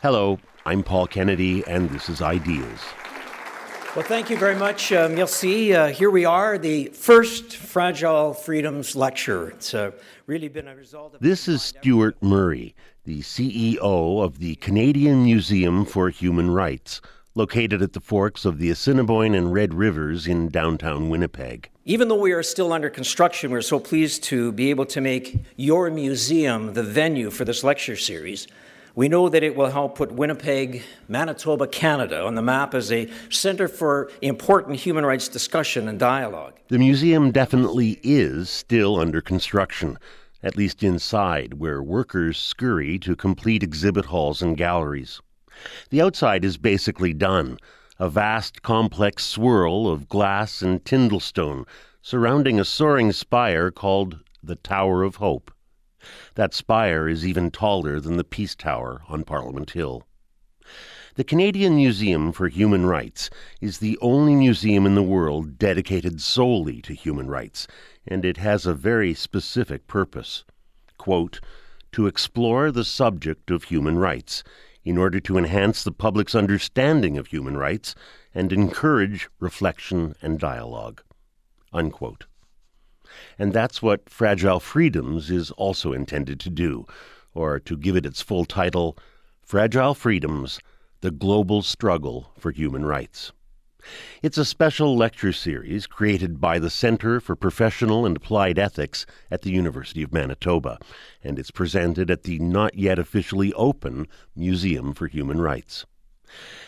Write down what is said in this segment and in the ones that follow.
Hello, I'm Paul Kennedy, and this is Ideas. Well, thank you very much. Merci. Here we are, the first Fragile Freedoms Lecture. It's really been a result of... This is Stuart Murray, the CEO of the Canadian Museum for Human Rights, located at the forks of the Assiniboine and Red Rivers in downtown Winnipeg. Even though we are still under construction, we're so pleased to be able to make your museum the venue for this lecture series. We know that it will help put Winnipeg, Manitoba, Canada on the map as a centre for important human rights discussion and dialogue. The museum definitely is still under construction, at least inside, where workers scurry to complete exhibit halls and galleries. The outside is basically done, a vast, complex swirl of glass and Tyndallstone surrounding a soaring spire called the Tower of Hope. That spire is even taller than the Peace Tower on Parliament Hill. The Canadian Museum for Human Rights is the only museum in the world dedicated solely to human rights, and it has a very specific purpose. Quote, to explore the subject of human rights in order to enhance the public's understanding of human rights and encourage reflection and dialogue. Unquote. And that's what Fragile Freedoms is also intended to do, or to give it its full title, Fragile Freedoms, The Global Struggle for Human Rights. It's a special lecture series created by the Centre for Professional and Applied Ethics at the University of Manitoba, and it's presented at the not yet officially open Museum for Human Rights.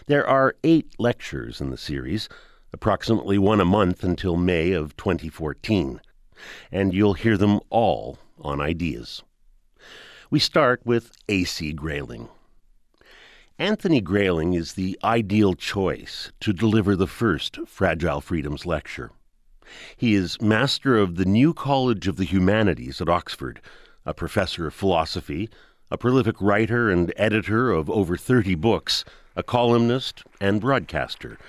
There are 8 lectures in the series, approximately one a month until May of 2014. And you'll hear them all on Ideas. We start with A.C. Grayling. Anthony Grayling is the ideal choice to deliver the first Fragile Freedoms lecture. He is master of the New College of the Humanities at Oxford, a professor of philosophy, a prolific writer and editor of over 30 books, a columnist and broadcaster,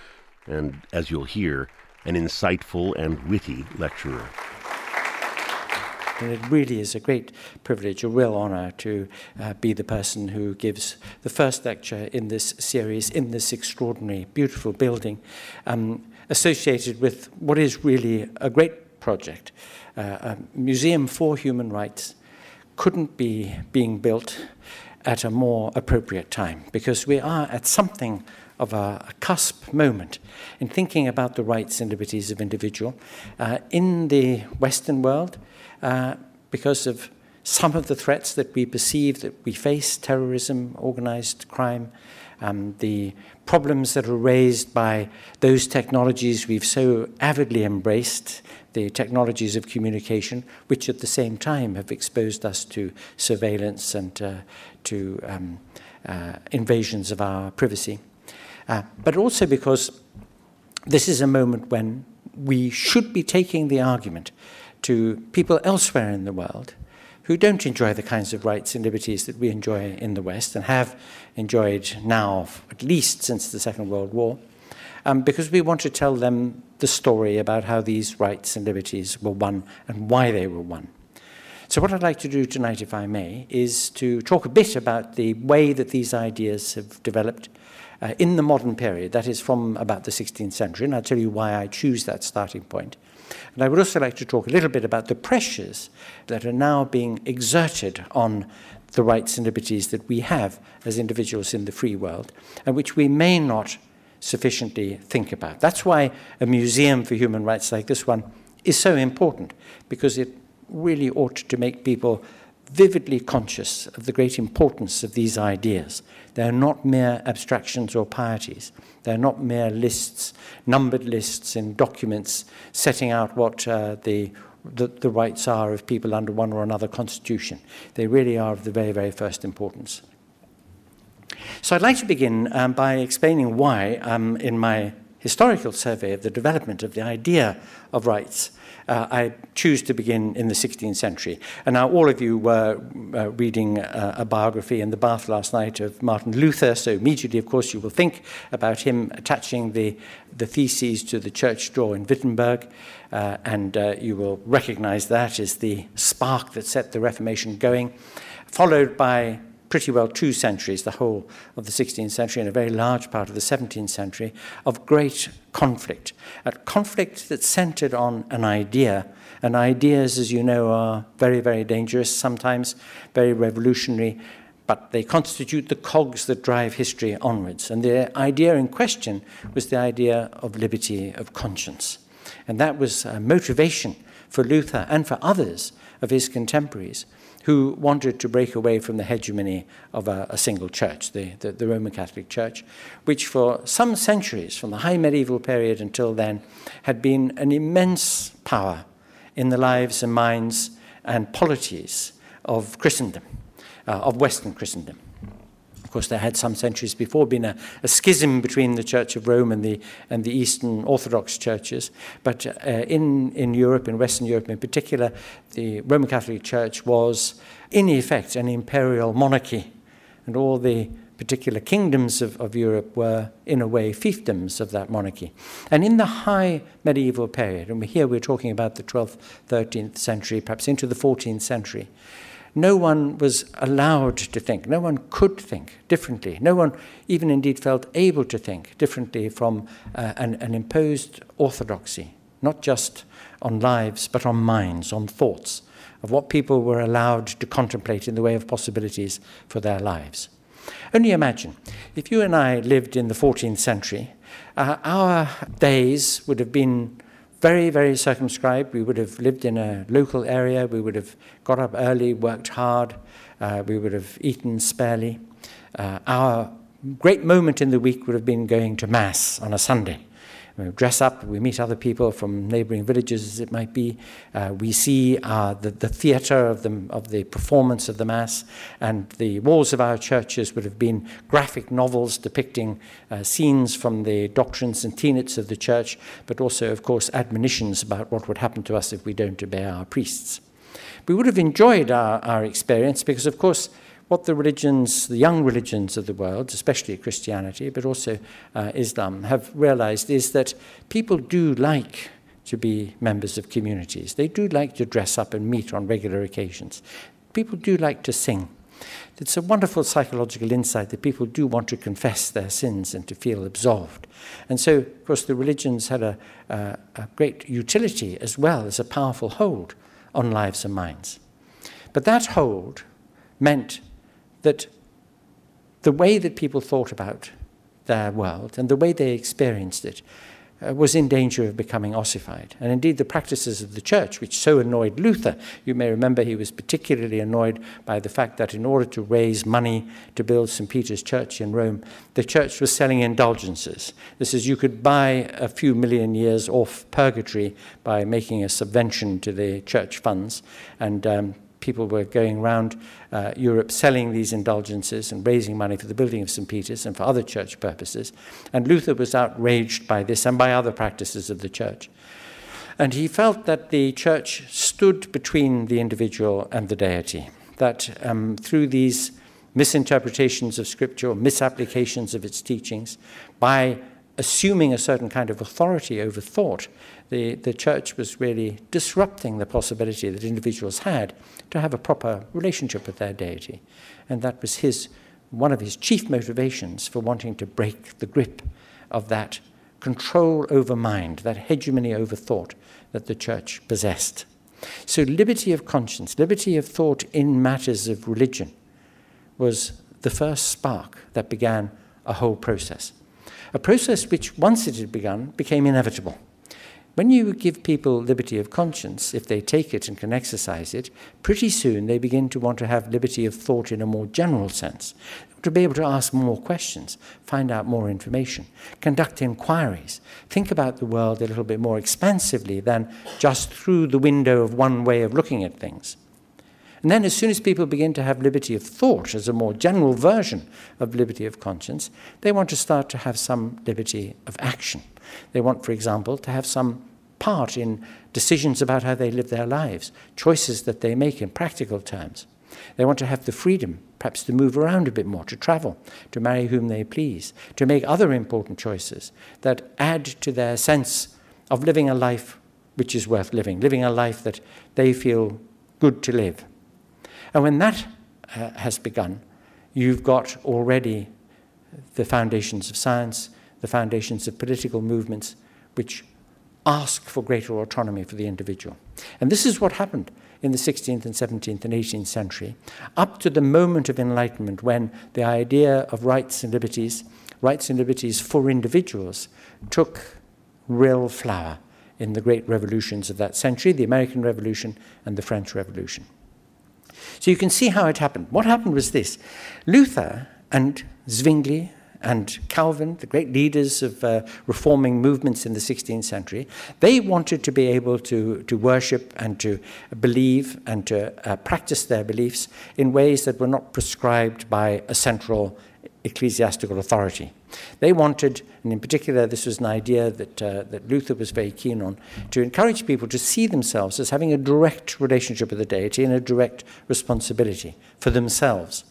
and, as you'll hear, an insightful and witty lecturer. And it really is a great privilege, a real honor to be the person who gives the first lecture in this series, in this extraordinary, beautiful building, associated with what is really a great project. A museum for human rights couldn't be being built at a more appropriate time, because we are at something of a cusp moment in thinking about the rights and liberties of individual in the Western world, because of some of the threats that we perceive that we face, terrorism, organized crime, the problems that are raised by those technologies we've so avidly embraced, the technologies of communication, which at the same time have exposed us to surveillance and to invasions of our privacy. But also because this is a moment when we should be taking the argument to people elsewhere in the world who don't enjoy the kinds of rights and liberties that we enjoy in the West and have enjoyed now, at least since the Second World War, because we want to tell them the story about how these rights and liberties were won and why they were won. So what I'd like to do tonight, if I may, is to talk a bit about the way that these ideas have developed in the modern period, that is from about the 16th century, and I'll tell you why I choose that starting point. And I would also like to talk a little bit about the pressures that are now being exerted on the rights and liberties that we have as individuals in the free world, and which we may not sufficiently think about. That's why a museum for human rights like this one is so important, because it really ought to make people vividly conscious of the great importance of these ideas. They're not mere abstractions or pieties. They're not mere lists, numbered lists in documents setting out what the rights are of people under one or another constitution. They really are of the very, very first importance. So I'd like to begin by explaining why, in my historical survey of the development of the idea of rights, I choose to begin in the 16th century. And now all of you were reading a biography in the bath last night of Martin Luther, so immediately, of course, you will think about him attaching the theses to the church door in Wittenberg, and you will recognize that as the spark that set the Reformation going, followed by pretty well 2 centuries, the whole of the 16th century and a very large part of the 17th century, of great conflict. A conflict that centered on an idea. And ideas, as you know, are very, very dangerous, sometimes very revolutionary, but they constitute the cogs that drive history onwards. And the idea in question was the idea of liberty of conscience. And that was a motivation for Luther and for others of his contemporaries who wanted to break away from the hegemony of a single church, the Roman Catholic Church, which for some centuries, from the high medieval period until then, had been an immense power in the lives and minds and polities of Christendom, of Western Christendom. Of course, there had some centuries before been a schism between the Church of Rome and the Eastern Orthodox churches. But in Europe, in Western Europe in particular, the Roman Catholic Church was, in effect, an imperial monarchy. And all the particular kingdoms of Europe were, in a way, fiefdoms of that monarchy. And in the high medieval period, and here we're talking about the 12th, 13th century, perhaps into the 14th century, no one was allowed to think, no one could think differently. No one even indeed felt able to think differently from an imposed orthodoxy, not just on lives, but on minds, on thoughts, of what people were allowed to contemplate in the way of possibilities for their lives. Only imagine, if you and I lived in the 14th century, our days would have been very, very circumscribed. We would have lived in a local area. We would have got up early, worked hard. We would have eaten sparely. Our great moment in the week would have been going to Mass on a Sunday. We dress up, we meet other people from neighboring villages, as it might be. We see the theatre of the performance of the Mass, and the walls of our churches would have been graphic novels depicting scenes from the doctrines and tenets of the church, but also, of course, admonitions about what would happen to us if we don't obey our priests. We would have enjoyed our experience because, of course, what the religions, the young religions of the world, especially Christianity, but also Islam, have realized is that people do like to be members of communities. They do like to dress up and meet on regular occasions. People do like to sing. It's a wonderful psychological insight that people do want to confess their sins and to feel absolved. And so, of course, the religions had a great utility as well as a powerful hold on lives and minds. But that hold meant that the way that people thought about their world and the way they experienced it was in danger of becoming ossified. And indeed, the practices of the church, which so annoyed Luther, you may remember he was particularly annoyed by the fact that in order to raise money to build St. Peter's Church in Rome, the church was selling indulgences. This is, you could buy a few million years off purgatory by making a subvention to the church funds, and people were going around Europe selling these indulgences and raising money for the building of St. Peter's and for other church purposes. And Luther was outraged by this and by other practices of the church. And he felt that the church stood between the individual and the deity, that through these misinterpretations of Scripture, misapplications of its teachings, by assuming a certain kind of authority over thought, the church was really disrupting the possibility that individuals had to have a proper relationship with their deity. And that was one of his chief motivations for wanting to break the grip of that control over mind, that hegemony over thought that the church possessed. So liberty of conscience, liberty of thought in matters of religion was the first spark that began a whole process. A process which, once it had begun, became inevitable. When you give people liberty of conscience, if they take it and can exercise it, pretty soon they begin to want to have liberty of thought in a more general sense, to be able to ask more questions, find out more information, conduct inquiries, think about the world a little bit more expansively than just through the window of one way of looking at things. And then as soon as people begin to have liberty of thought as a more general version of liberty of conscience, they want to start to have some liberty of action. They want, for example, to have some part in decisions about how they live their lives, choices that they make in practical terms. They want to have the freedom, perhaps to move around a bit more, to travel, to marry whom they please, to make other important choices that add to their sense of living a life which is worth living a life that they feel good to live. And when that has begun, you've got already the foundations of science, the foundations of political movements, which ask for greater autonomy for the individual. And this is what happened in the 16th and 17th and 18th century, up to the moment of enlightenment when the idea of rights and liberties for individuals, took real flower in the great revolutions of that century, the American Revolution and the French Revolution. So you can see how it happened. What happened was this. Luther and Zwingli and Calvin, the great leaders of reforming movements in the 16th century, they wanted to be able to worship and to believe and to practice their beliefs in ways that were not prescribed by a central ecclesiastical authority. They wanted, and in particular this was an idea that Luther was very keen on, to encourage people to see themselves as having a direct relationship with the deity and a direct responsibility for themselves.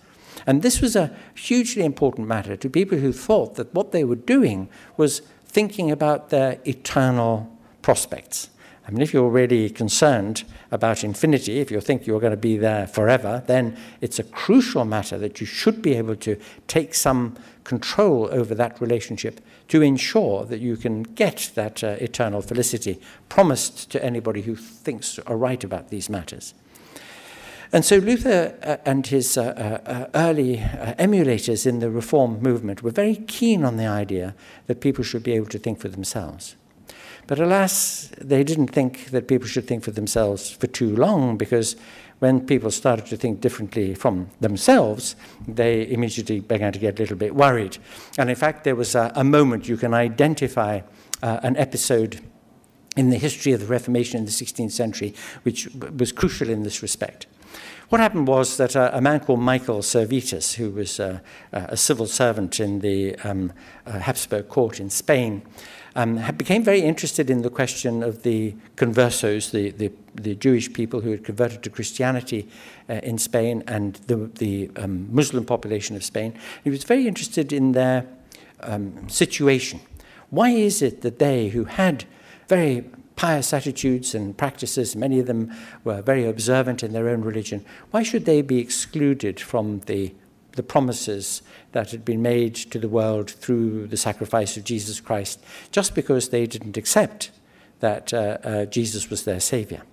And this was a hugely important matter to people who thought that what they were doing was thinking about their eternal prospects. I mean, if you're really concerned about infinity, if you think you're going to be there forever, then it's a crucial matter that you should be able to take some control over that relationship to ensure that you can get that eternal felicity promised to anybody who thinks right about these matters. And so Luther and his early emulators in the Reform movement were very keen on the idea that people should be able to think for themselves. But alas, they didn't think that people should think for themselves for too long, because when people started to think differently from themselves, they immediately began to get a little bit worried. And in fact, there was a moment you can identify an episode in the history of the Reformation in the 16th century, which was crucial in this respect. What happened was that a man called Michael Servetus, who was a civil servant in the Habsburg court in Spain, became very interested in the question of the conversos, the Jewish people who had converted to Christianity in Spain, and the Muslim population of Spain. He was very interested in their situation. Why is it that they, who had very pious attitudes and practices, many of them were very observant in their own religion, why should they be excluded from the promises that had been made to the world through the sacrifice of Jesus Christ, just because they didn't accept that Jesus was their Savior?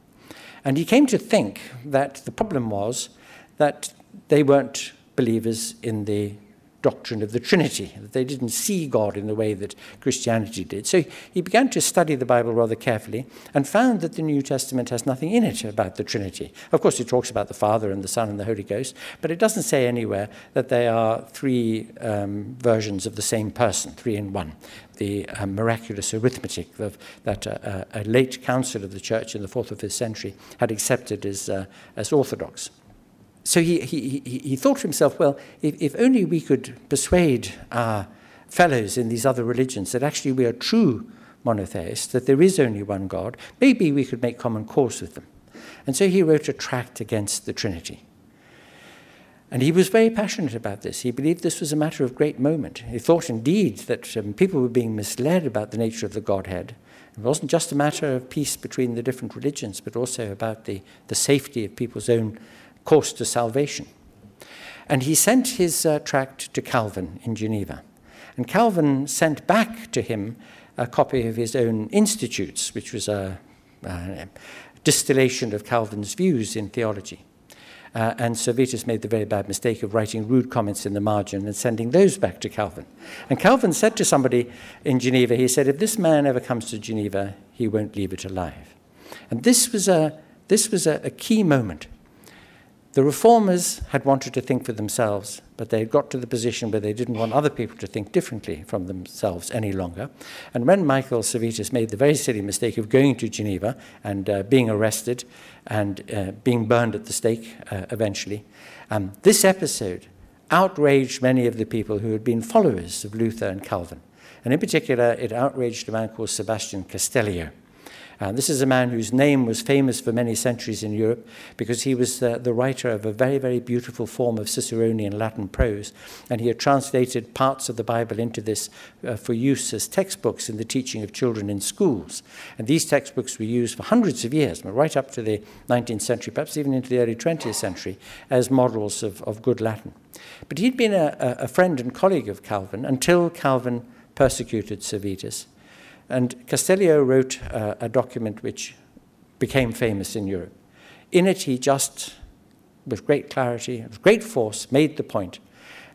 And he came to think that the problem was that they weren't believers in the doctrine of the Trinity, that they didn't see God in the way that Christianity did. So he began to study the Bible rather carefully and found that the New Testament has nothing in it about the Trinity. Of course, it talks about the Father and the Son and the Holy Ghost, but it doesn't say anywhere that they are three versions of the same person, three in one. The miraculous arithmetic that a late council of the Church in the 4th or 5th century had accepted as orthodox. So he thought to himself, well, if only we could persuade our fellows in these other religions that actually we are true monotheists, that there is only one God, maybe we could make common cause with them. And so he wrote a tract against the Trinity. And he was very passionate about this. He believed this was a matter of great moment. He thought indeed that people were being misled about the nature of the Godhead. It wasn't just a matter of peace between the different religions, but also about the safety of people's own course to salvation. And he sent his tract to Calvin in Geneva. And Calvin sent back to him a copy of his own Institutes, which was a distillation of Calvin's views in theology. And Servetus made the very bad mistake of writing rude comments in the margin and sending those back to Calvin. And Calvin said to somebody in Geneva, he said, if this man ever comes to Geneva, he won't leave it alive. And this was a key moment. The reformers had wanted to think for themselves, but they had got to the position where they didn't want other people to think differently from themselves any longer. And when Michael Servetus made the very silly mistake of going to Geneva and being arrested and being burned at the stake eventually, this episode outraged many of the people who had been followers of Luther and Calvin. And in particular, it outraged a man called Sebastian Castellio. This is a man whose name was famous for many centuries in Europe because he was the writer of a very, very beautiful form of Ciceronian Latin prose, and he had translated parts of the Bible into this for use as textbooks in the teaching of children in schools. And these textbooks were used for hundreds of years, right up to the 19th century, perhaps even into the early 20th century, as models of good Latin. But he'd been a friend and colleague of Calvin until Calvin persecuted Servetus. And Castellio wrote a document which became famous in Europe. In it, he just, with great clarity, with great force, made the point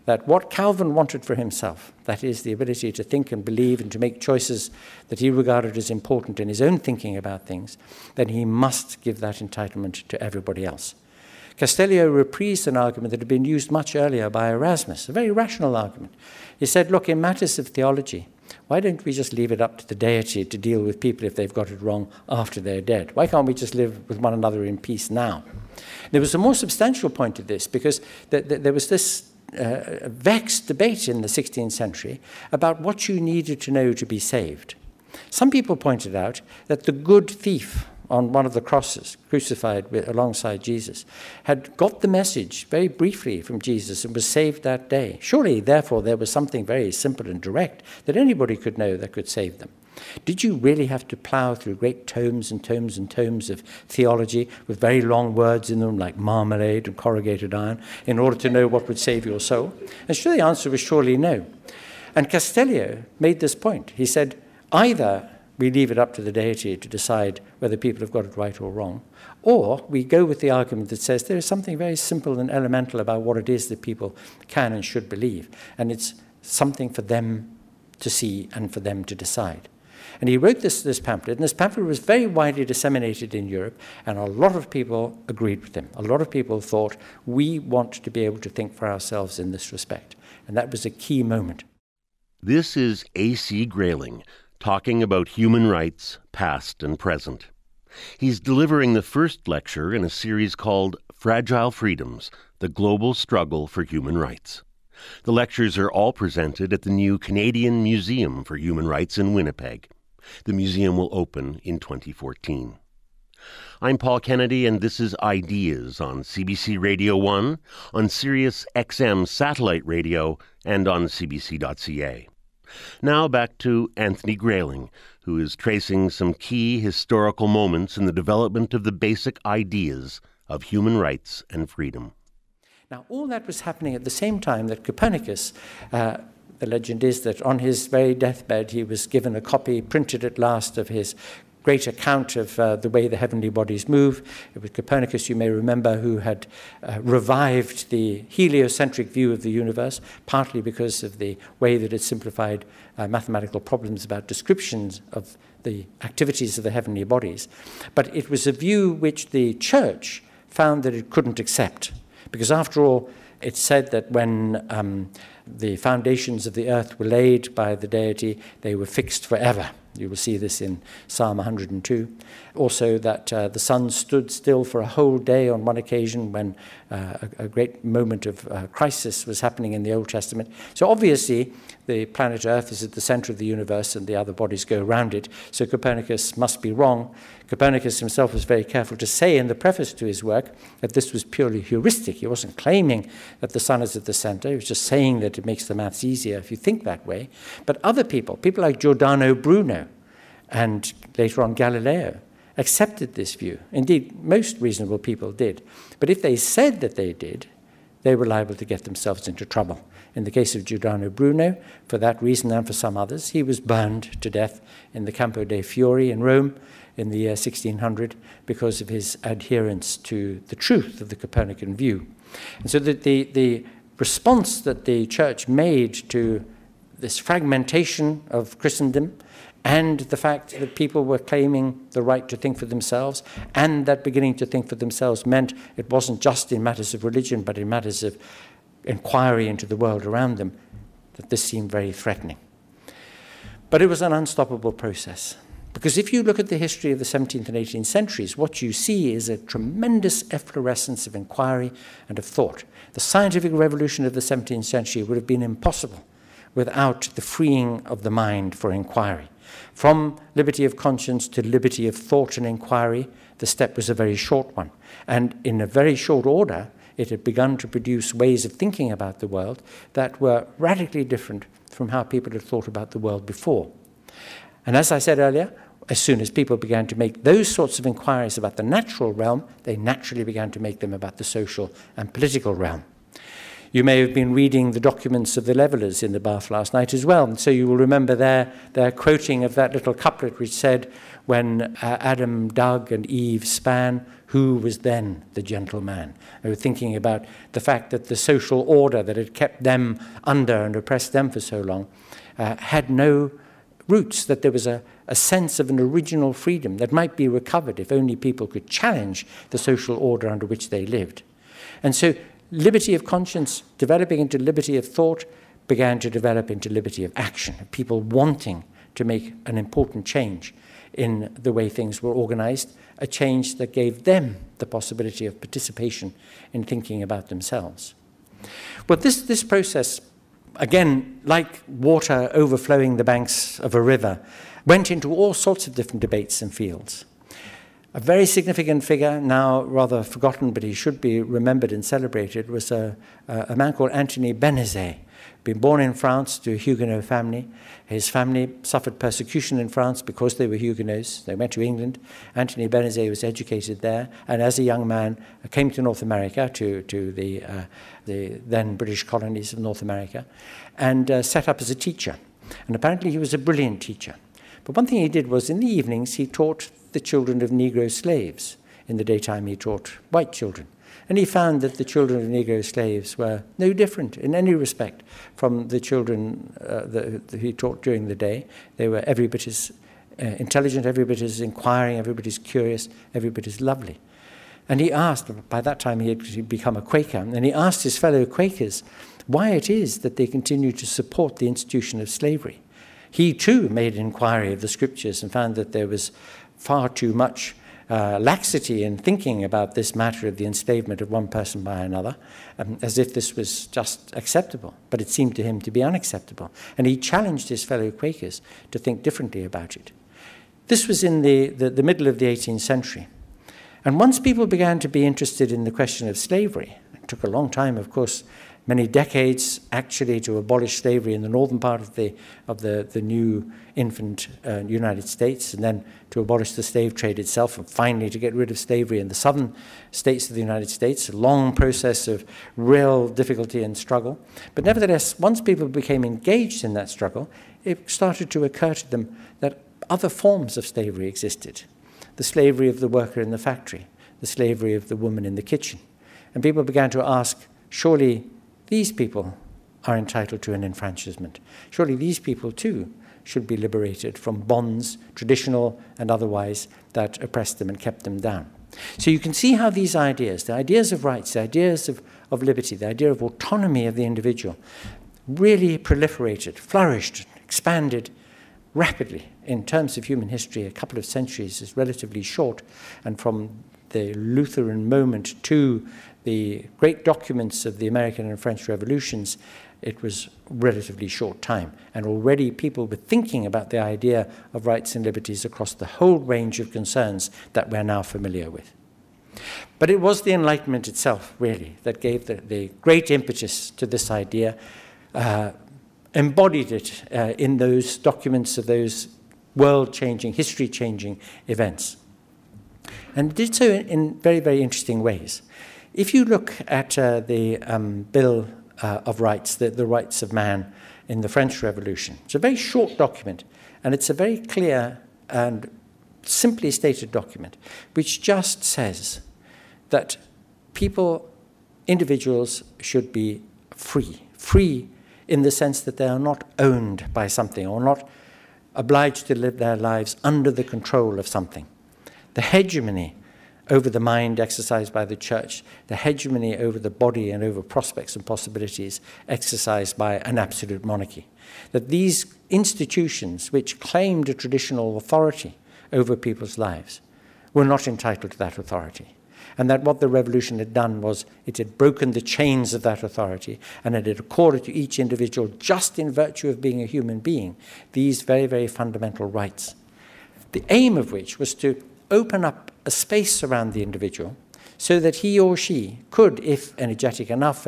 that what Calvin wanted for himself, that is, the ability to think and believe and to make choices that he regarded as important in his own thinking about things, then he must give that entitlement to everybody else. Castellio reprised an argument that had been used much earlier by Erasmus, a very rational argument. He said, look, in matters of theology, why don't we just leave it up to the deity to deal with people if they've got it wrong after they're dead? Why can't we just live with one another in peace now? There was a more substantial point to this because there was this vexed debate in the 16th century about what you needed to know to be saved. Some people pointed out that the good thief on one of the crosses, crucified alongside Jesus, had got the message very briefly from Jesus and was saved that day. Surely, therefore, there was something very simple and direct that anybody could know that could save them. Did you really have to plough through great tomes and tomes and tomes of theology with very long words in them like marmalade and corrugated iron in order to know what would save your soul? And sure, the answer was surely no. And Castellio made this point. He said, either we leave it up to the deity to decide whether people have got it right or wrong, or we go with the argument that says there is something very simple and elemental about what it is that people can and should believe, and it's something for them to see and for them to decide. And he wrote this pamphlet, and this pamphlet was very widely disseminated in Europe, and a lot of people agreed with him. A lot of people thought, we want to be able to think for ourselves in this respect. And that was a key moment. This is A.C. Grayling, talking about human rights, past and present. He's delivering the first lecture in a series called Fragile Freedoms, The Global Struggle for Human Rights. The lectures are all presented at the new Canadian Museum for Human Rights in Winnipeg. The museum will open in 2014. I'm Paul Kennedy, and this is Ideas on CBC Radio 1, on Sirius XM satellite radio, and on cbc.ca. Now back to Anthony Grayling, who is tracing some key historical moments in the development of the basic ideas of human rights and freedom. Now, all that was happening at the same time that Copernicus, the legend is that on his very deathbed he was given a copy, printed at last, of his great account of the way the heavenly bodies move. It was Copernicus, you may remember, who had revived the heliocentric view of the universe, partly because of the way that it simplified mathematical problems about descriptions of the activities of the heavenly bodies. But it was a view which the church found that it couldn't accept, because after all, it's said that when the foundations of the earth were laid by the deity, they were fixed forever. You will see this in Psalm 102. Also that the sun stood still for a whole day on one occasion when a great moment of crisis was happening in the Old Testament. So obviously the planet Earth is at the center of the universe and the other bodies go around it. So Copernicus must be wrong. Copernicus himself was very careful to say in the preface to his work that this was purely heuristic. He wasn't claiming that the sun is at the center. He was just saying that it makes the maths easier if you think that way. But other people like Giordano Bruno and later on Galileo, accepted this view. Indeed, most reasonable people did. But if they said that they did, they were liable to get themselves into trouble. In the case of Giordano Bruno, for that reason and for some others, he was burned to death in the Campo dei Fiori in Rome in the year 1600 because of his adherence to the truth of the Copernican view. And so the response that the church made to this fragmentation of Christendom and the fact that people were claiming the right to think for themselves, and that beginning to think for themselves meant it wasn't just in matters of religion, but in matters of inquiry into the world around them, that this seemed very threatening. But it was an unstoppable process. Because if you look at the history of the 17th and 18th centuries, what you see is a tremendous efflorescence of inquiry and of thought. The scientific revolution of the 17th century would have been impossible without the freeing of the mind for inquiry. From liberty of conscience to liberty of thought and inquiry, the step was a very short one. And in a very short order, it had begun to produce ways of thinking about the world that were radically different from how people had thought about the world before. And as I said earlier, as soon as people began to make those sorts of inquiries about the natural realm, they naturally began to make them about the social and political realm. You may have been reading the documents of the Levellers in the bath last night as well, and so you will remember their quoting of that little couplet which said, when Adam dug and Eve span, who was then the gentleman? They were thinking about the fact that the social order that had kept them under and oppressed them for so long had no roots, that there was a sense of an original freedom that might be recovered if only people could challenge the social order under which they lived. And so liberty of conscience, developing into liberty of thought, began to develop into liberty of action, people wanting to make an important change in the way things were organized, a change that gave them the possibility of participation in thinking about themselves. But this process, again, like water overflowing the banks of a river, went into all sorts of different debates and fields. A very significant figure, now rather forgotten, but he should be remembered and celebrated, was a man called Anthony Benezet, been born in France to a Huguenot family. His family suffered persecution in France because they were Huguenots. They went to England. Anthony Benezet was educated there, and as a young man came to North America, to the then British colonies of North America, and set up as a teacher. And apparently he was a brilliant teacher. But one thing he did was, in the evenings, he taught the children of Negro slaves. In the daytime, he taught white children. And he found that the children of Negro slaves were no different in any respect from the children that he taught during the day. They were every bit as intelligent, every bit as inquiring, every bit as curious, every bit as lovely. And he asked, by that time he had become a Quaker, and he asked his fellow Quakers why it is that they continue to support the institution of slavery. He too made an inquiry of the scriptures and found that there was far too much laxity in thinking about this matter of the enslavement of one person by another, as if this was just acceptable. But it seemed to him to be unacceptable. And he challenged his fellow Quakers to think differently about it. This was in the middle of the 18th century. And once people began to be interested in the question of slavery, it took a long time, of course, many decades actually to abolish slavery in the northern part of the new infant United States, and then to abolish the slave trade itself, and finally to get rid of slavery in the southern states of the United States, a long process of real difficulty and struggle. But nevertheless, once people became engaged in that struggle, it started to occur to them that other forms of slavery existed. The slavery of the worker in the factory, the slavery of the woman in the kitchen. And people began to ask, surely these people are entitled to an enfranchisement. Surely these people too should be liberated from bonds, traditional and otherwise, that oppressed them and kept them down. So you can see how these ideas, the ideas of rights, the ideas of liberty, the idea of autonomy of the individual, really proliferated, flourished, expanded rapidly. In terms of human history, a couple of centuries is relatively short, and from the Lutheran moment to the great documents of the American and French revolutions, it was relatively short time. And already people were thinking about the idea of rights and liberties across the whole range of concerns that we're now familiar with. But it was the Enlightenment itself, really, that gave the great impetus to this idea, embodied it in those documents of those world-changing, history-changing events. And did so in very, very interesting ways. If you look at the Bill of Rights, the Rights of Man in the French Revolution, it's a very short document, and it's a very clear and simply stated document, which just says that people, individuals, should be free in the sense that they are not owned by something or not obliged to live their lives under the control of something. The hegemony over the mind exercised by the church, the hegemony over the body and over prospects and possibilities exercised by an absolute monarchy. That these institutions which claimed a traditional authority over people's lives were not entitled to that authority. and that what the revolution had done was it had broken the chains of that authority, and it had accorded to each individual, just in virtue of being a human being, these very, very fundamental rights. The aim of which was to open up a space around the individual so that he or she could, if energetic enough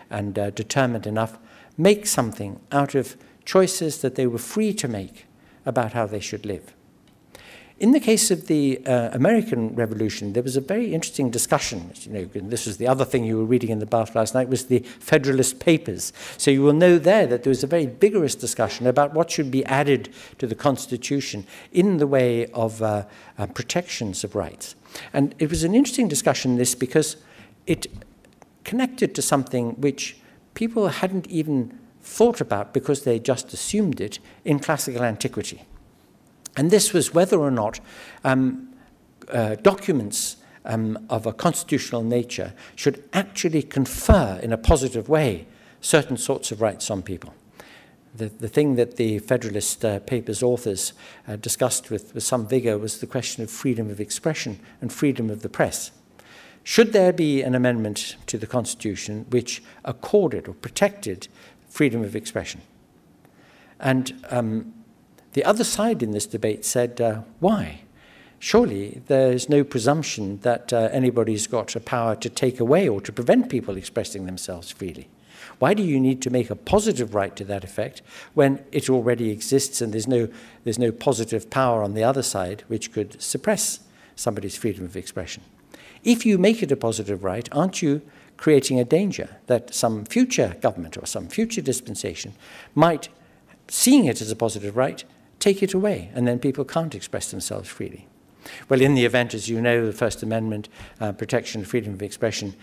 and determined enough, make something out of choices that they were free to make about how they should live. In the case of the American Revolution, there was a very interesting discussion. You know, this was the other thing you were reading in the bath last night, was the Federalist Papers. So you will know there that there was a very vigorous discussion about what should be added to the Constitution in the way of protections of rights. And it was an interesting discussion, this, because it connected to something which people hadn't even thought about because they just assumed it in classical antiquity. And this was whether or not documents of a constitutional nature should actually confer in a positive way certain sorts of rights on people. The thing that the Federalist Papers authors discussed with some vigor was the question of freedom of expression and freedom of the press. Should there be an amendment to the Constitution which accorded or protected freedom of expression? And the other side in this debate said, why? Surely there is no presumption that anybody's got a power to take away or to prevent people expressing themselves freely. Why do you need to make a positive right to that effect when it already exists and there's no positive power on the other side which could suppress somebody's freedom of expression? If you make it a positive right, aren't you creating a danger that some future government or some future dispensation might, seeing it as a positive right, take it away, and then people can't express themselves freely? Well, in the event, as you know, the First Amendment, protection of freedom of expression,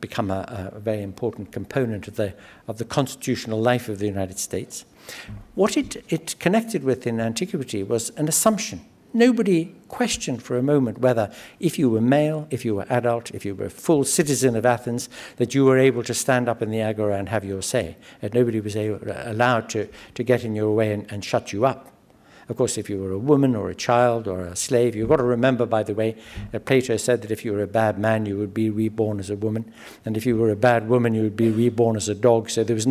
become a very important component of the constitutional life of the United States. What it connected with in antiquity was an assumption. Nobody questioned for a moment whether, if you were male, if you were adult, if you were a full citizen of Athens, that you were able to stand up in the agora and have your say. And nobody was allowed to get in your way and shut you up. Of course, if you were a woman or a child or a slave, you've got to remember, by the way, that Plato said that if you were a bad man, you would be reborn as a woman. And if you were a bad woman, you would be reborn as a dog. So there was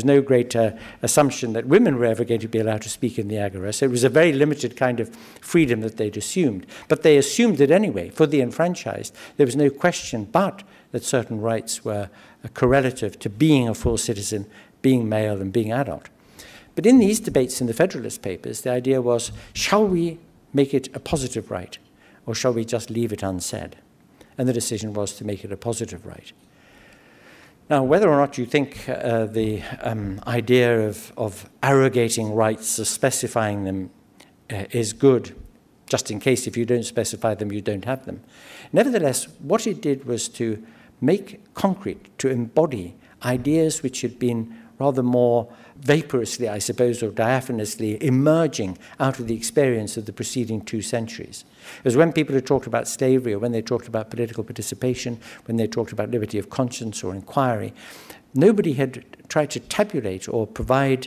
no great assumption that women were ever going to be allowed to speak in the agora. So it was a very limited kind of freedom that they'd assumed. But they assumed it anyway. For the enfranchised, there was no question but that certain rights were correlative to being a full citizen, being male and being adult. But in these debates in the Federalist Papers, the idea was, shall we make it a positive right, or shall we just leave it unsaid? And the decision was to make it a positive right. Now, whether or not you think the idea of arrogating rights, of specifying them, is good, just in case if you don't specify them, you don't have them. Nevertheless, what it did was to make concrete, to embody ideas which had been rather more vaporously, I suppose, or diaphanously emerging out of the experience of the preceding 2 centuries. Because when people had talked about slavery, or when they talked about political participation, when they talked about liberty of conscience or inquiry, nobody had tried to tabulate or provide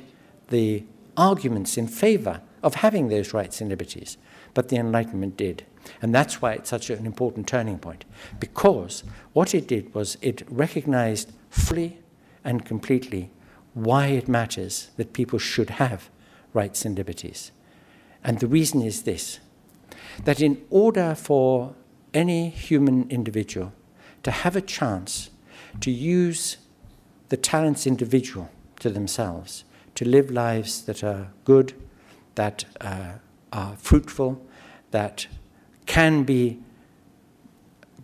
the arguments in favor of having those rights and liberties. But the Enlightenment did. And that's why it's such an important turning point. Because what it did was it recognized fully and completely why it matters that people should have rights and liberties. And the reason is this, that in order for any human individual to have a chance to use the talents individual to themselves, to live lives that are good, that are fruitful, that can be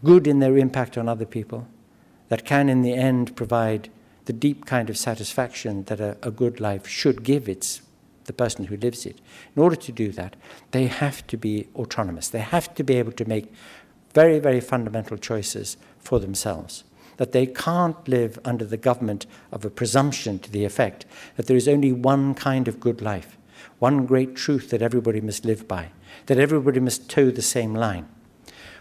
good in their impact on other people, that can in the end provide the deep kind of satisfaction that a good life should give the person who lives it. In order to do that, they have to be autonomous. They have to be able to make very, very fundamental choices for themselves. That they can't live under the government of a presumption to the effect that there is only one kind of good life, one great truth that everybody must live by, that everybody must toe the same line.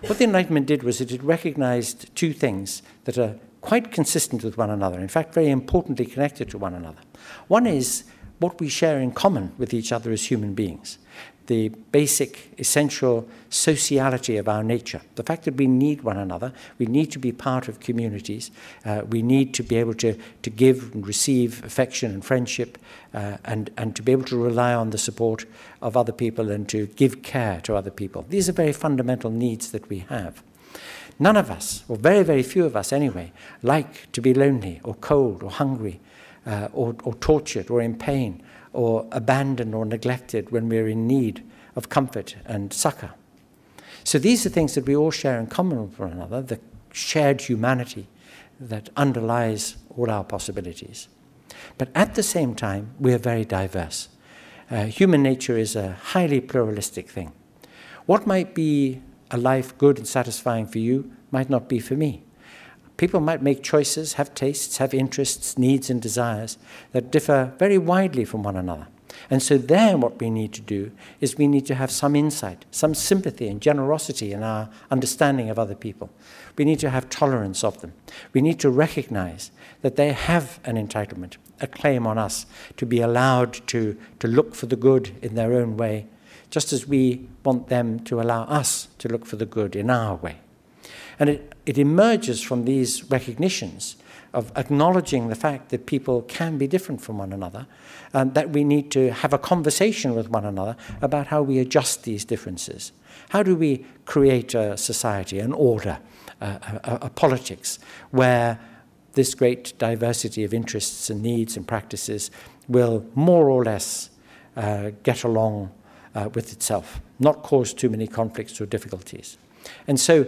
What the Enlightenment did was it recognized 2 things that are quite consistent with one another, in fact, very importantly connected to one another. One is what we share in common with each other as human beings. the basic, essential sociality of our nature. The fact that we need one another, we need to be part of communities, we need to be able to give and receive affection and friendship, and to be able to rely on the support of other people and to give care to other people. These are very fundamental needs that we have. None of us, or very, very few of us anyway, like to be lonely or cold or hungry or tortured or in pain or abandoned or neglected when we're in need of comfort and succor. So these are things that we all share in common with one another, the shared humanity that underlies all our possibilities. But at the same time, we are very diverse. Human nature is a highly pluralistic thing. What might be a life good and satisfying for you might not be for me. People might make choices, have tastes, have interests, needs and desires that differ very widely from one another. And so there what we need to do is we need to have some insight, some sympathy and generosity in our understanding of other people. We need to have tolerance of them. We need to recognize that they have an entitlement, a claim on us to be allowed to look for the good in their own way, just as we want them to allow us to look for the good in our way. And it emerges from these recognitions of acknowledging the fact that people can be different from one another, and that we need to have a conversation with one another about how we adjust these differences. How do we create a society, an order, a politics, where this great diversity of interests and needs and practices will more or less get along with itself, not cause too many conflicts or difficulties. And so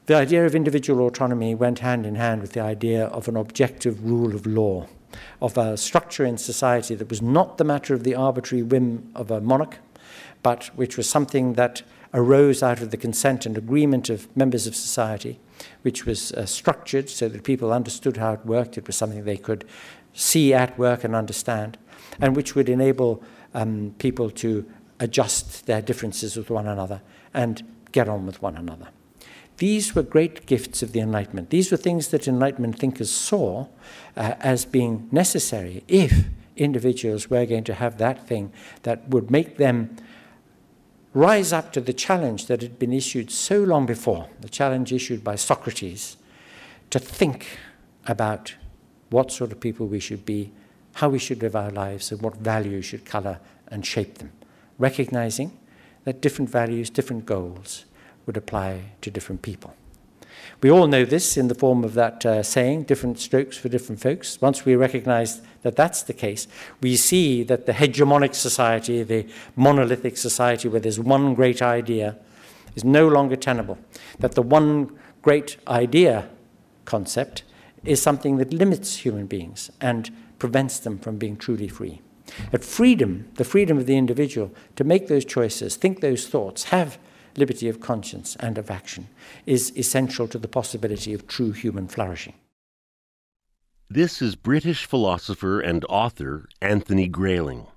the idea of individual autonomy went hand in hand with the idea of an objective rule of law, of a structure in society that was not the matter of the arbitrary whim of a monarch, but which was something that arose out of the consent and agreement of members of society, which was structured so that people understood how it worked. It was something they could see at work and understand, and which would enable people to adjust their differences with one another and get on with one another. These were great gifts of the Enlightenment. These were things that Enlightenment thinkers saw as being necessary if individuals were going to have that thing that would make them rise up to the challenge that had been issued so long before, the challenge issued by Socrates, to think about what sort of people we should be, how we should live our lives, and what values should color and shape them, recognizing that different values, different goals would apply to different people. We all know this in the form of that saying, different strokes for different folks. Once we recognize that that's the case, we see that the hegemonic society, the monolithic society where there's one great idea, is no longer tenable. That the one great idea concept is something that limits human beings and prevents them from being truly free. That freedom, the freedom of the individual to make those choices, think those thoughts, have liberty of conscience and of action, is essential to the possibility of true human flourishing. This is British philosopher and author Anthony Grayling.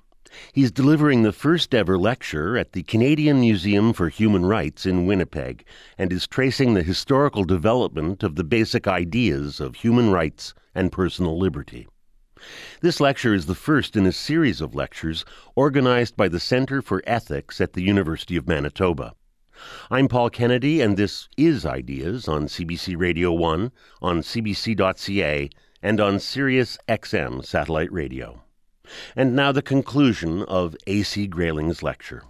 He's delivering the first ever lecture at the Canadian Museum for Human Rights in Winnipeg, and is tracing the historical development of the basic ideas of human rights and personal liberty. This lecture is the first in a series of lectures organized by the Centre for Ethics at the University of Manitoba. I'm Paul Kennedy, and this is Ideas on CBC Radio 1, on cbc.ca, and on Sirius XM satellite radio. And now the conclusion of A.C. Grayling's lecture.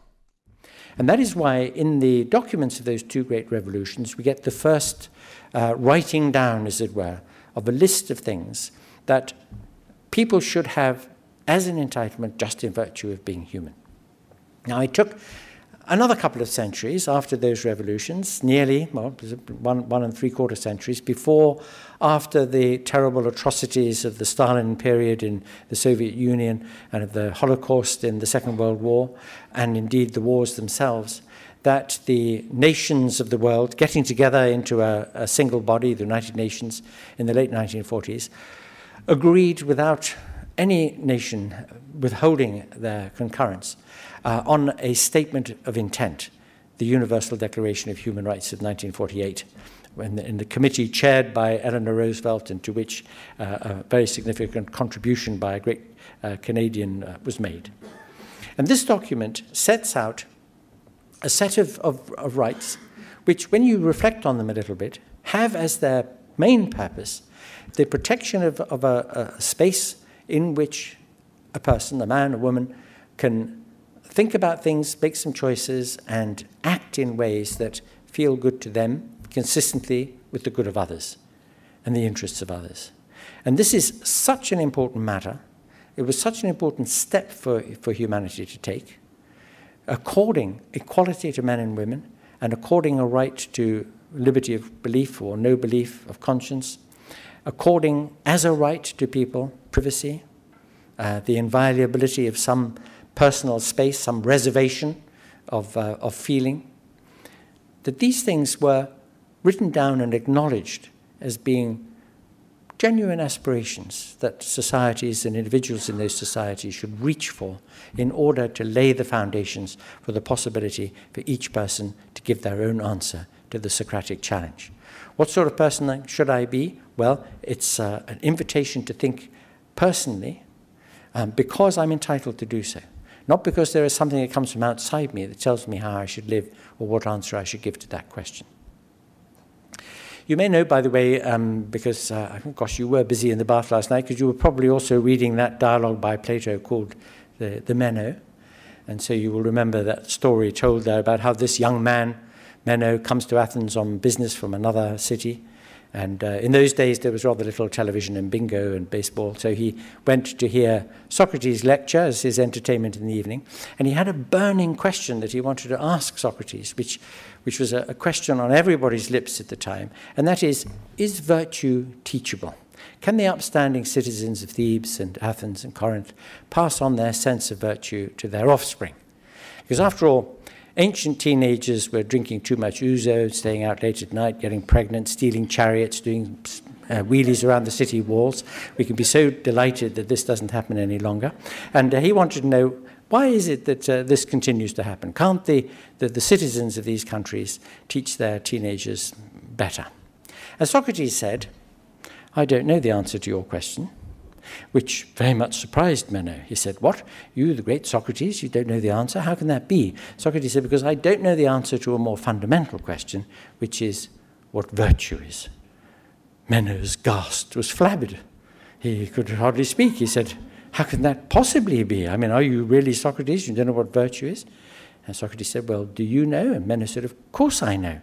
And that is why in the documents of those two great revolutions, we get the first writing down, as it were, of a list of things that people should have as an entitlement just in virtue of being human. Now, it took another couple of centuries after those revolutions, nearly, well, 1 3/4 centuries, before, after the terrible atrocities of the Stalin period in the Soviet Union and of the Holocaust in the Second World War, and indeed the wars themselves, that the nations of the world, getting together into a single body, the United Nations, in the late 1940s, agreed without any nation withholding their concurrence on a statement of intent, the Universal Declaration of Human Rights of 1948, in the committee chaired by Eleanor Roosevelt, and to which a very significant contribution by a great Canadian was made. And this document sets out a set of rights which, when you reflect on them a little bit, have as their main purpose the protection of a space in which a person, a man, a woman, can think about things, make some choices, and act in ways that feel good to them, consistently with the good of others and the interests of others. And this is such an important matter. It was such an important step for humanity to take, according equality to men and women, and according a right to liberty of belief or no belief of conscience, according as a right to people privacy, the inviolability of some personal space, some reservation of feeling, that these things were written down and acknowledged as being genuine aspirations that societies and individuals in those societies should reach for in order to lay the foundations for the possibility for each person to give their own answer to the Socratic challenge. What sort of person should I be? Well, it's an invitation to think personally because I'm entitled to do so. Not because there is something that comes from outside me that tells me how I should live or what answer I should give to that question. You may know, by the way, because, gosh, you were busy in the bath last night, because you were probably also reading that dialogue by Plato called the Meno. And so you will remember that story told there about how this young man, Meno, comes to Athens on business from another city. And in those days, there was rather little television and bingo and baseball. So he went to hear Socrates lecture as his entertainment in the evening. And he had a burning question that he wanted to ask Socrates, which was a question on everybody's lips at the time. And that is virtue teachable? Can the upstanding citizens of Thebes and Athens and Corinth pass on their sense of virtue to their offspring? Because after all, ancient teenagers were drinking too much ouzo, staying out late at night, getting pregnant, stealing chariots, doing wheelies around the city walls. We can be so delighted that this doesn't happen any longer. And he wanted to know, why is it that this continues to happen? Can't the citizens of these countries teach their teenagers better? And Socrates said, I don't know the answer to your question, which very much surprised Meno. He said, what? You, the great Socrates, you don't know the answer? How can that be? Socrates said, because I don't know the answer to a more fundamental question, which is what virtue is. Meno's gasped, was flabbered. He could hardly speak. He said, how can that possibly be? I mean, are you really Socrates? You don't know what virtue is? And Socrates said, well, do you know? And Meno said, of course I know.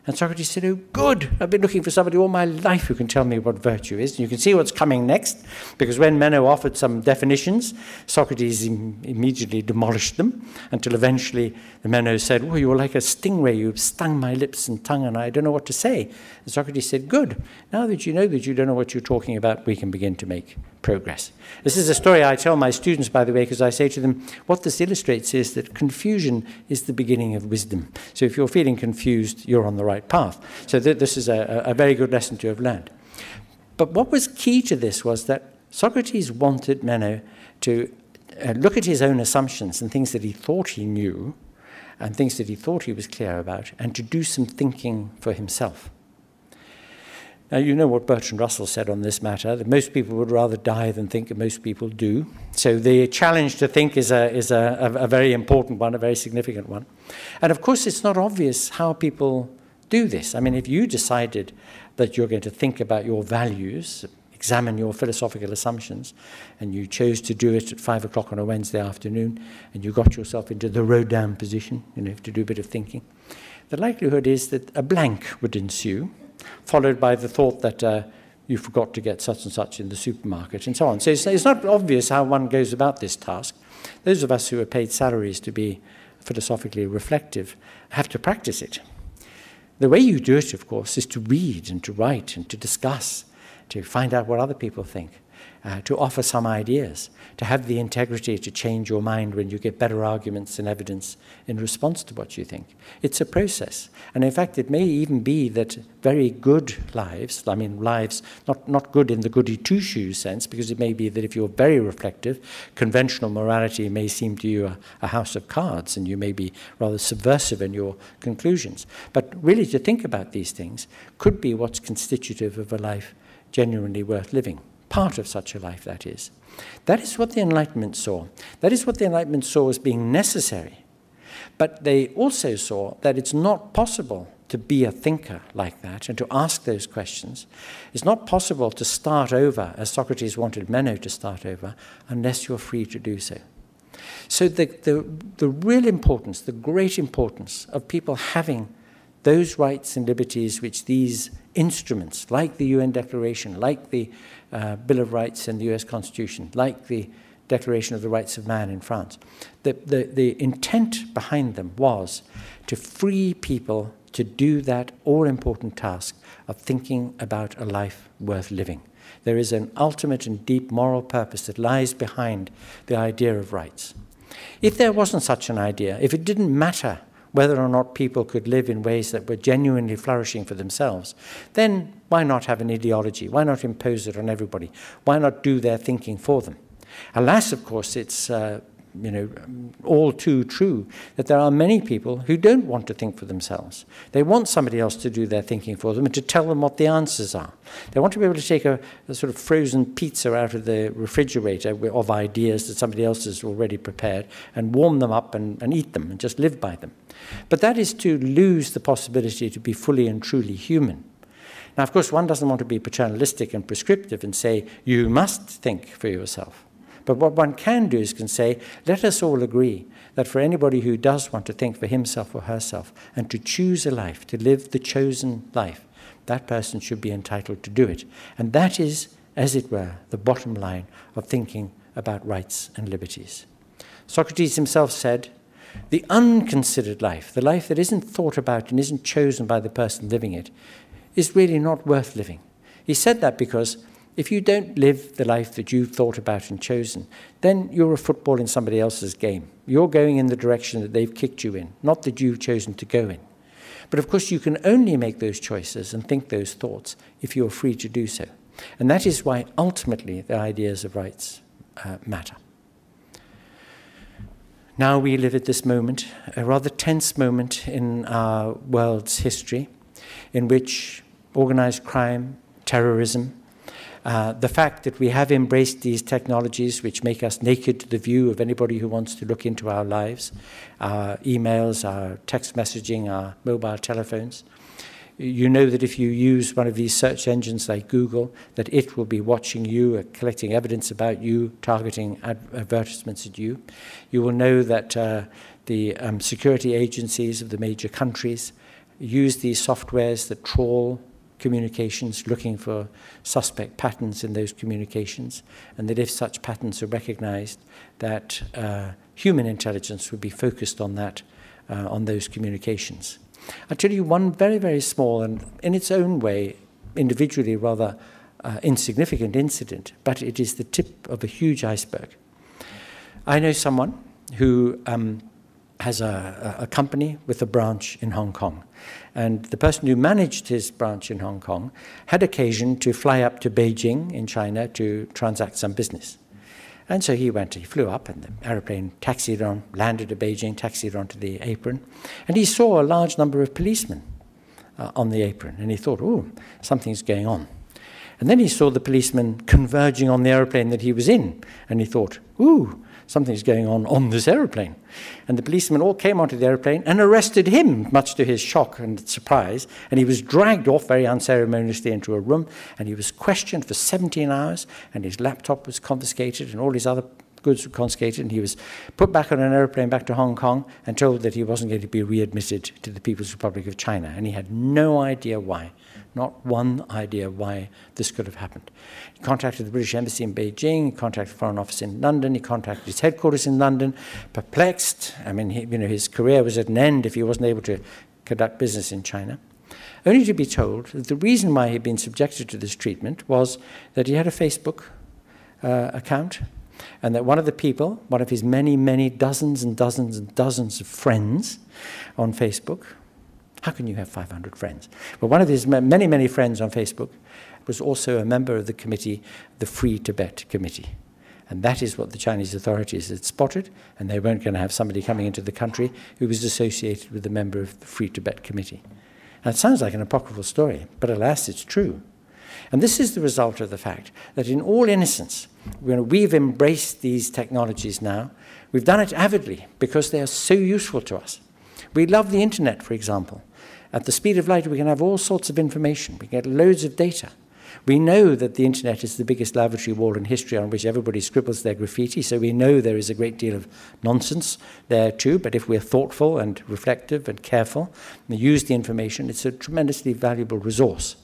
And Socrates said, oh, good, I've been looking for somebody all my life who can tell me what virtue is. And you can see what's coming next, because when Meno offered some definitions, Socrates immediately demolished them, until eventually the Meno said, oh, you're like a stingray, you've stung my lips and tongue, and I don't know what to say. And Socrates said, good, now that you know that you don't know what you're talking about, we can begin to make progress. This is a story I tell my students, by the way, because I say to them, what this illustrates is that confusion is the beginning of wisdom. So if you're feeling confused, you're on the right path. So this is a very good lesson to have learned. But what was key to this was that Socrates wanted Meno to look at his own assumptions and things that he thought he knew and things that he thought he was clear about, and to do some thinking for himself. Now, you know what Bertrand Russell said on this matter, that most people would rather die than think, and most people do. So the challenge to think is a very important one, a very significant one. And of course, it's not obvious how people do this. I mean, if you decided that you're going to think about your values, examine your philosophical assumptions, and you chose to do it at 5 o'clock on a Wednesday afternoon, and you got yourself into the Rodin position, to do a bit of thinking, the likelihood is that a blank would ensue, followed by the thought that you forgot to get such and such in the supermarket, and so on. So it's not obvious how one goes about this task. Those of us who are paid salaries to be philosophically reflective have to practice it. The way you do it, of course, is to read and to write and to discuss, to find out what other people think, to offer some ideas, to have the integrity to change your mind when you get better arguments and evidence in response to what you think. It's a process. And in fact, it may even be that very good lives, I mean lives not good in the goody two-shoes sense, because it may be that if you're very reflective, conventional morality may seem to you a house of cards, and you may be rather subversive in your conclusions. But really to think about these things could be what's constitutive of a life genuinely worth living. Part of such a life, that is. That is what the Enlightenment saw. That is what the Enlightenment saw as being necessary But they also saw that it's not possible to be a thinker like that and to ask those questions. It's not possible to start over, as Socrates wanted Meno to start over, unless you're free to do so. So the real importance, the great importance of people having those rights and liberties which these instruments, like the UN Declaration, like the Bill of Rights in the US Constitution, like the Declaration of the Rights of Man in France, the intent behind them was to free people to do that all-important task of thinking about a life worth living. There is an ultimate and deep moral purpose that lies behind the idea of rights. If there wasn't such an idea, if it didn't matter whether or not people could live in ways that were genuinely flourishing for themselves, then why not have an ideology? Why not impose it on everybody? Why not do their thinking for them? Alas, of course, it's all too true that there are many people who don't want to think for themselves. They want somebody else to do their thinking for them and to tell them what the answers are. They want to be able to take a sort of frozen pizza out of the refrigerator of ideas that somebody else has already prepared and warm them up and eat them and just live by them. But that is to lose the possibility to be fully and truly human. Now, of course, one doesn't want to be paternalistic and prescriptive and say, you must think for yourself. But what one can do is can say, let us all agree that for anybody who does want to think for himself or herself and to choose a life, to live the chosen life, that person should be entitled to do it. And that is, as it were, the bottom line of thinking about rights and liberties. Socrates himself said, the unconsidered life, the life that isn't thought about and isn't chosen by the person living it, is really not worth living. He said that because if you don't live the life that you've thought about and chosen, then you're a football in somebody else's game. You're going in the direction that they've kicked you in, not that you've chosen to go in. But of course, you can only make those choices and think those thoughts if you're free to do so. And that is why ultimately the ideas of rights matter. Now we live at this moment, a rather tense moment in our world's history, in which organized crime, terrorism, the fact that we have embraced these technologies which make us naked to the view of anybody who wants to look into our lives, our emails, our text messaging, our mobile telephones. You know that if you use one of these search engines like Google, that it will be watching you, collecting evidence about you, targeting advertisements at you. You will know that the security agencies of the major countries use these softwares that trawl communications, looking for suspect patterns in those communications, and that if such patterns are recognized, that human intelligence would be focused on that, on those communications. I'll tell you one very, very small and in its own way, individually rather insignificant incident, but it is the tip of a huge iceberg. I know someone who has a company with a branch in Hong Kong. And the person who managed his branch in Hong Kong had occasion to fly up to Beijing in China to transact some business. And so he flew up, and the aeroplane taxied on, landed at Beijing, taxied onto the apron, and he saw a large number of policemen on the apron, and he thought, oh, something's going on. And then he saw the policemen converging on the aeroplane that he was in, and he thought, ooh, something's going on this aeroplane. And the policemen all came onto the aeroplane and arrested him, much to his shock and surprise. And he was dragged off very unceremoniously into a room, and he was questioned for 17 hours, and his laptop was confiscated, and all his other goods were confiscated, and he was put back on an aeroplane back to Hong Kong and told that he wasn't going to be readmitted to the People's Republic of China. And he had no idea why. Not one idea why this could have happened. He contacted the British Embassy in Beijing, he contacted the Foreign Office in London, he contacted his headquarters in London, perplexed. I mean, his career was at an end if he wasn't able to conduct business in China. Only to be told that the reason why he'd been subjected to this treatment was that he had a Facebook account, and that one of the people, one of his many, many dozens and dozens and dozens of friends on Facebook, how can you have 500 friends? Well, one of his many, many friends on Facebook was also a member of the committee, the Free Tibet Committee. And that is what the Chinese authorities had spotted, and they weren't going to have somebody coming into the country who was associated with a member of the Free Tibet Committee. Now, it sounds like an apocryphal story, but alas, it's true. And this is the result of the fact that in all innocence, We've embraced these technologies now. We've done it avidly because they are so useful to us. We love the internet, for example. At the speed of light, we can have all sorts of information. We get loads of data. We know that the internet is the biggest lavatory wall in history on which everybody scribbles their graffiti, so we know there is a great deal of nonsense there too, but if we're thoughtful and reflective and careful and use the information, it's a tremendously valuable resource.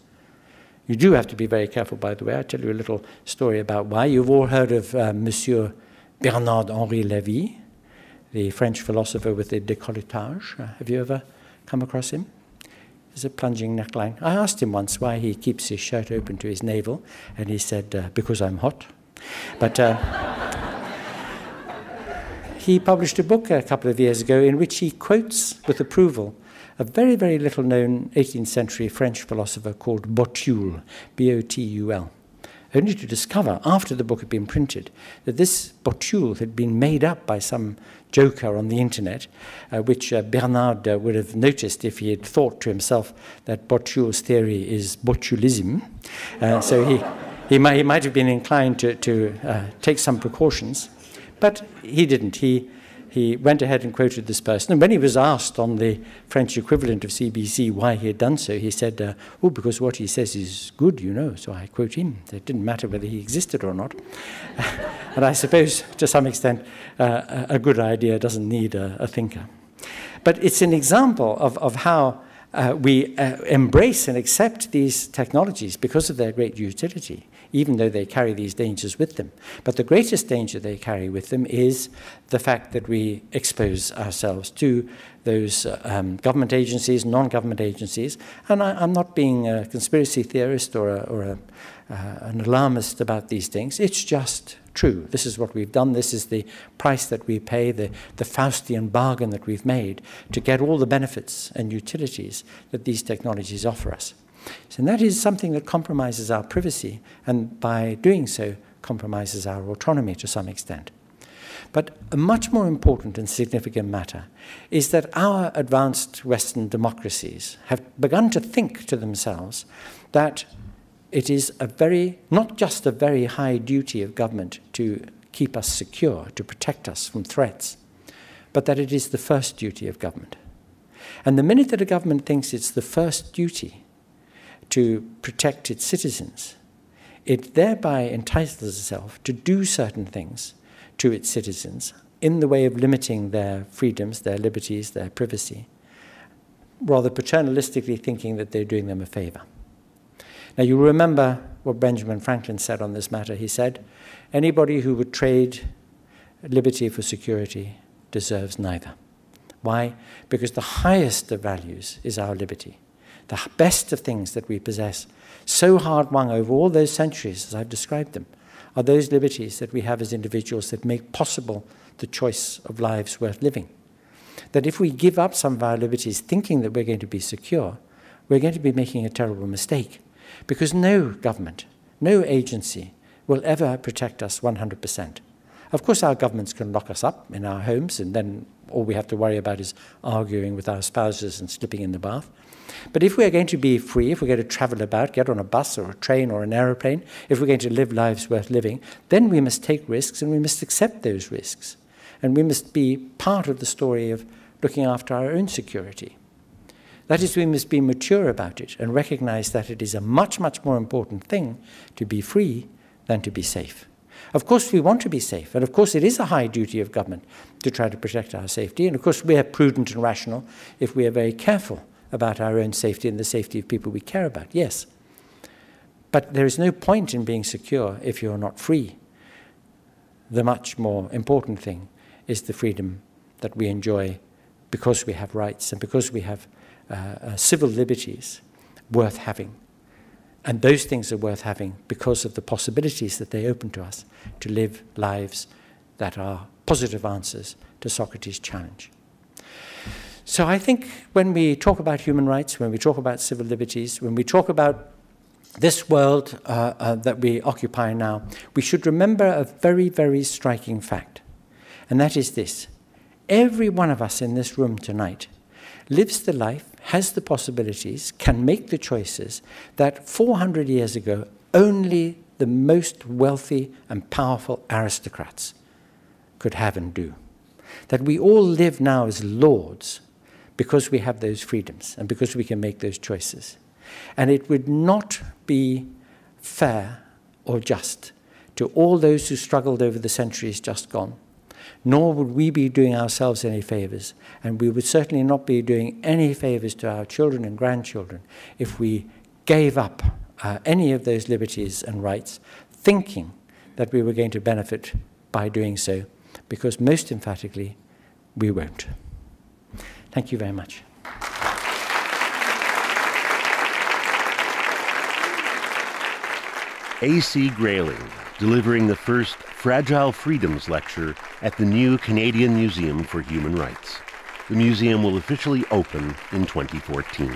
You do have to be very careful, by the way. I'll tell you a little story about why. You've all heard of Monsieur Bernard-Henri Lévy, the French philosopher with the décolletage. Have you ever come across him? There's a plunging neckline. I asked him once why he keeps his shirt open to his navel, and he said, because I'm hot. But he published a book a couple of years ago in which he quotes with approval a very, very little-known 18th century French philosopher called Botul, B-O-T-U-L, only to discover, after the book had been printed, that this Botul had been made up by some joker on the internet, which Bernard would have noticed if he had thought to himself that Botul's theory is botulism. So he might have been inclined to take some precautions, but he didn't. He went ahead and quoted this person. And when he was asked on the French equivalent of CBC why he had done so, he said, because what he says is good, so I quote him. It didn't matter whether he existed or not. And I suppose, to some extent, a good idea doesn't need a thinker. But it's an example of how we embrace and accept these technologies because of their great utility, even though they carry these dangers with them. But the greatest danger they carry with them is the fact that we expose ourselves to those government agencies, non-government agencies. And I'm not being a conspiracy theorist or an alarmist about these things. It's just true. This is what we've done. This is the price that we pay, the Faustian bargain that we've made to get all the benefits and utilities that these technologies offer us. And that is something that compromises our privacy, and by doing so, compromises our autonomy to some extent. But a much more important and significant matter is that our advanced Western democracies have begun to think to themselves that it is not just a very high duty of government to keep us secure, to protect us from threats, but that it is the first duty of government. And the minute that a government thinks it's the first duty to protect its citizens, it thereby entitles itself to do certain things to its citizens in the way of limiting their freedoms, their liberties, their privacy, rather paternalistically thinking that they're doing them a favor. Now, you remember what Benjamin Franklin said on this matter. He said, anybody who would trade liberty for security deserves neither. Why? Because the highest of values is our liberty. The best of things that we possess, so hard-won over all those centuries, as I've described them, are those liberties that we have as individuals that make possible the choice of lives worth living. That if we give up some of our liberties thinking that we're going to be secure, we're going to be making a terrible mistake. Because no government, no agency will ever protect us 100%. Of course, our governments can lock us up in our homes, and then all we have to worry about is arguing with our spouses and slipping in the bath. But if we're going to be free, if we're going to travel about, get on a bus or a train or an aeroplane, if we're going to live lives worth living, then we must take risks and we must accept those risks. And we must be part of the story of looking after our own security. That is, we must be mature about it and recognize that it is a much, much more important thing to be free than to be safe. Of course, we want to be safe, and of course it is a high duty of government to try to protect our safety, and of course we are prudent and rational if we are very careful about our own safety and the safety of people we care about, yes. But there is no point in being secure if you're not free. The much more important thing is the freedom that we enjoy because we have rights and because we have civil liberties worth having. And those things are worth having because of the possibilities that they open to us to live lives that are positive answers to Socrates' challenge. So I think when we talk about human rights, when we talk about civil liberties, when we talk about this world that we occupy now, we should remember a very, very striking fact. And that is this. Every one of us in this room tonight lives the life, has the possibilities, can make the choices that 400 years ago only the most wealthy and powerful aristocrats could have and do. That we all live now as lords because we have those freedoms and because we can make those choices. And it would not be fair or just to all those who struggled over the centuries just gone, nor would we be doing ourselves any favors, and we would certainly not be doing any favors to our children and grandchildren if we gave up any of those liberties and rights, thinking that we were going to benefit by doing so, because most emphatically, we won't. Thank you very much. A.C. Grayling, delivering the first Fragile Freedoms lecture at the new Canadian Museum for Human Rights. The museum will officially open in 2014.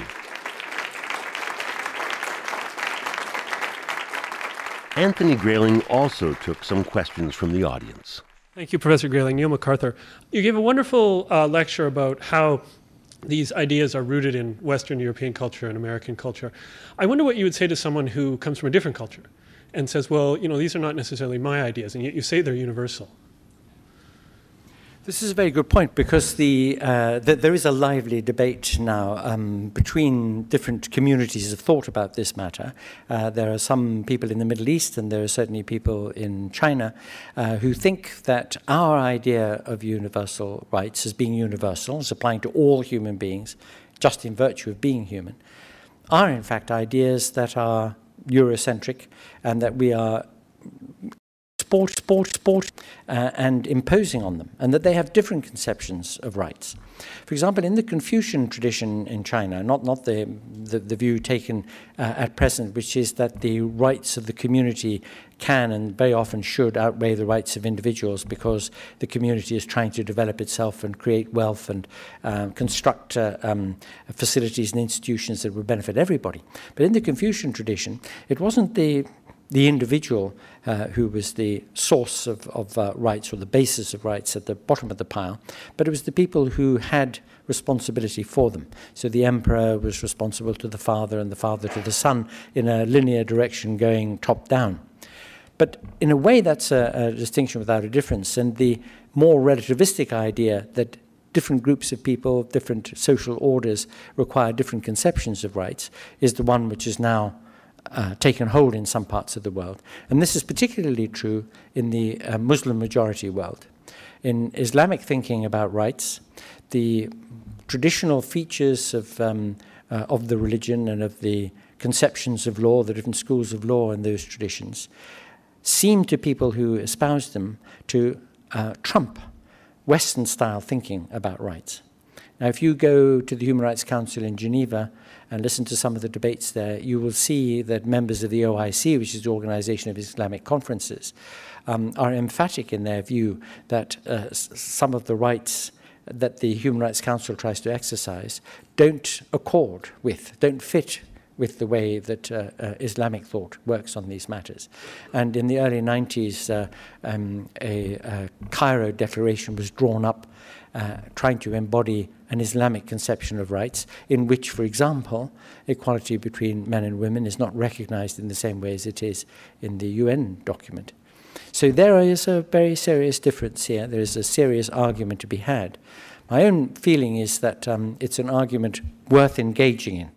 Anthony Grayling also took some questions from the audience. Thank you, Professor Grayling. Neil MacArthur. You gave a wonderful lecture about how these ideas are rooted in Western European culture and American culture. I wonder what you would say to someone who comes from a different culture and says, well, these are not necessarily my ideas, and yet you say they're universal. This is a very good point, because there is a lively debate now between different communities of thought about this matter. There are some people in the Middle East, and there are certainly people in China who think that our idea of universal rights as being universal, as applying to all human beings, just in virtue of being human, are in fact ideas that are Eurocentric, and that we are and imposing on them, and that they have different conceptions of rights. For example, in the Confucian tradition in China, not the view taken at present, which is that the rights of the community can and very often should outweigh the rights of individuals, because the community is trying to develop itself and create wealth and construct facilities and institutions that would benefit everybody. But in the Confucian tradition, it wasn't the individual who was the source of rights, or the basis of rights at the bottom of the pile, but it was the people who had responsibility for them. So the emperor was responsible to the father, and the father to the son, in a linear direction going top down. But in a way, that's a distinction without a difference, and the more relativistic idea that different groups of people, different social orders require different conceptions of rights is the one which is now taken hold in some parts of the world. And this is particularly true in the Muslim majority world. In Islamic thinking about rights, the traditional features of the religion and of the conceptions of law, the different schools of law in those traditions, seem to people who espouse them to trump Western-style thinking about rights. Now, if you go to the Human Rights Council in Geneva and listen to some of the debates there, you will see that members of the OIC, which is the Organization of Islamic Conferences, are emphatic in their view that some of the rights that the Human Rights Council tries to exercise don't fit with the way that Islamic thought works on these matters. And in the early 90s, a Cairo Declaration was drawn up trying to embody an Islamic conception of rights, in which, for example, equality between men and women is not recognized in the same way as it is in the UN document. So there is a very serious difference here. There is a serious argument to be had. My own feeling is that it's an argument worth engaging in.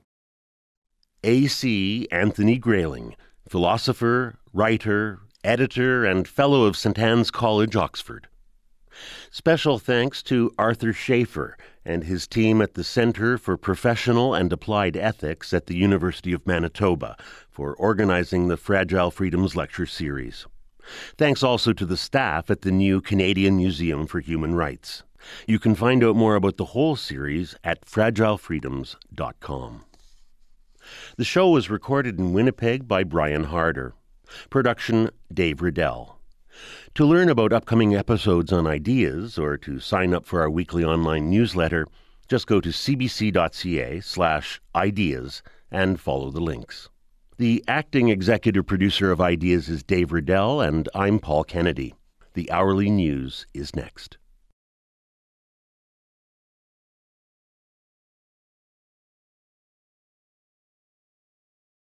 A.C. Anthony Grayling, philosopher, writer, editor, and fellow of St. Anne's College, Oxford. Special thanks to Arthur Schaefer and his team at the Centre for Professional and Applied Ethics at the University of Manitoba for organizing the Fragile Freedoms Lecture Series. Thanks also to the staff at the new Canadian Museum for Human Rights. You can find out more about the whole series at fragilefreedoms.com. The show was recorded in Winnipeg by Brian Harder. Production, Dave Riddell. To learn about upcoming episodes on ideas, or to sign up for our weekly online newsletter, just go to cbc.ca/ideas and follow the links. The acting executive producer of Ideas is Dave Riddell, and I'm Paul Kennedy. The Hourly News is next.